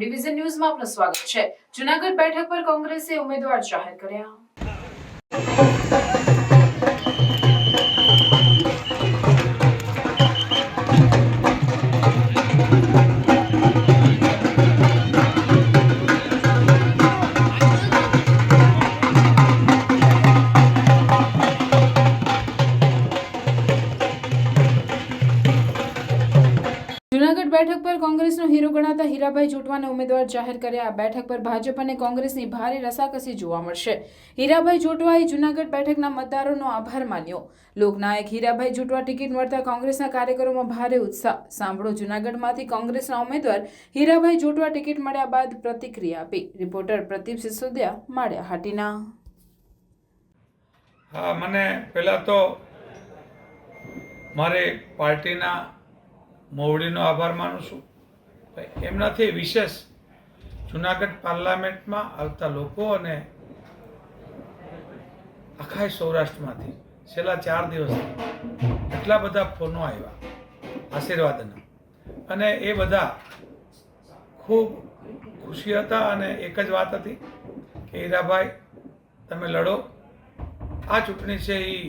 Division ન્યૂઝમાં આપનું સ્વાગત છે। જૂનાગઢ બેઠક પર કોંગ્રેસે ઉમેદવાર જાહેર કર્યા। જૂનાગઢ બેઠક પર કોંગ્રેસનો હીરો ગણાતા હીરાભાઈ જોટવાને ઉમેદવાર જાહેર કર્યા। આ બેઠક પર ભાજપ અને કોંગ્રેસની ભારે રસાકસી જોવા મળશે। હીરાભાઈ જોટવાએ જૂનાગઢ બેઠકના મતદારોનો આભાર માન્યો। લોકનાયક હીરાભાઈ જોટવા ટિકિટ મળતા કોંગ્રેસના કાર્યકરોમાં ભારે ઉત્સાહ। સાંભળો જૂનાગઢમાંથી કોંગ્રેસના ઉમેદવાર હીરાભાઈ જોટવા ટિકિટ મળ્યા બાદ પ્રતિક્રિયા આપી। રિપોર્ટર પ્રદીપ સિસોદિયા, માળિયાહાટીના। હા, મને પહેલાં તો મારી પાર્ટીના મોવડીનો આભાર માનું છું। એમનાથી વિશેષ જૂનાગઢ પાર્લામેન્ટમાં આવતા લોકો અને આખા સૌરાષ્ટ્રમાંથી છેલ્લા 4 દિવસથી એટલા બધા ફોનો આવ્યા આશીર્વાદના, અને એ બધા ખૂબ ખુશી હતા। અને એક જ વાત હતી કે હીરાભાઈ, તમે લડો, આ ચૂંટણી છે એ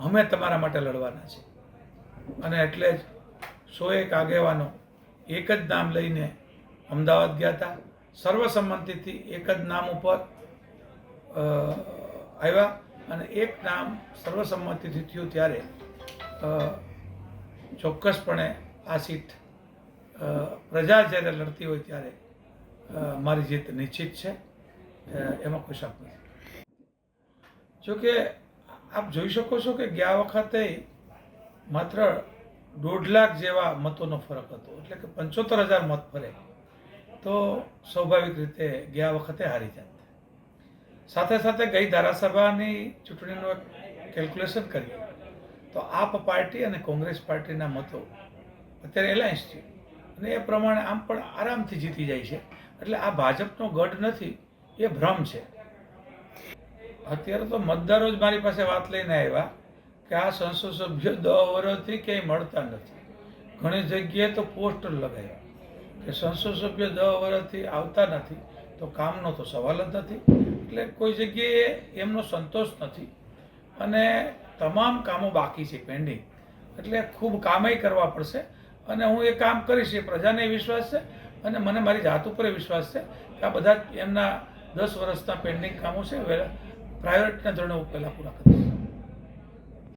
અમે તમારા માટે લડવાના છે। અને એટલે જ 101 આગેવાનો એક જ નામ લઈને અમદાવાદ ગયા હતા। સર્વસંમતિથી એક જ નામ ઉપર આવ્યા, અને એક નામ સર્વસંમતિથી થયું ત્યારે ચોક્કસપણે આ સીટ પ્રજા જ્યારે લડતી હોય ત્યારે મારી જીત નિશ્ચિત છે, એમાં કોઈ શક નથી। જોકે આપ જોઈ શકો છો કે ગયા વખતે માત્ર 1.5 લાખ જેવા મતોનો ફરક હતો, એટલે કે 75,000 મત ફરે તો સ્વાભાવિક રીતે ગયા વખતે હારી જાત। સાથે સાથે ગઈ ધારાસભાની ચૂંટણીનું કેલ્ક્યુલેશન કરીએ તો આપ પાર્ટી અને કોંગ્રેસ પાર્ટીના મતો અત્યારે એલાયન્સ છે, અને એ પ્રમાણે આમ પણ આરામથી જીતી જાય છે। એટલે આ ભાજપનો ગઢ નથી, એ ભ્રમ છે। અત્યારે તો મતદારો જ મારી પાસે વાત લઈને આવ્યા કે આ સંસદ સભ્યો 10 વર્ષથી ક્યાંય મળતા નથી। ઘણી જગ્યાએ તો પોસ્ટર લગાવ્યા કે સંસદ સભ્યો 10 વર્ષથી આવતા નથી, તો કામનો તો સવાલ જ નથી। એટલે કોઈ જગ્યાએ એમનો સંતોષ નથી, અને તમામ કામો બાકી છે, પેન્ડિંગ। એટલે ખૂબ કામય કરવા પડશે, અને હું એ કામ કરીશ, એ પ્રજાને વિશ્વાસ છે, અને મને મારી જાત ઉપર વિશ્વાસ છે કે આ બધા એમના 10 વર્ષના પેન્ડિંગ કામો છે પ્રાયોરિટીના ધોરણે હું પહેલાં પૂરા કરીશ।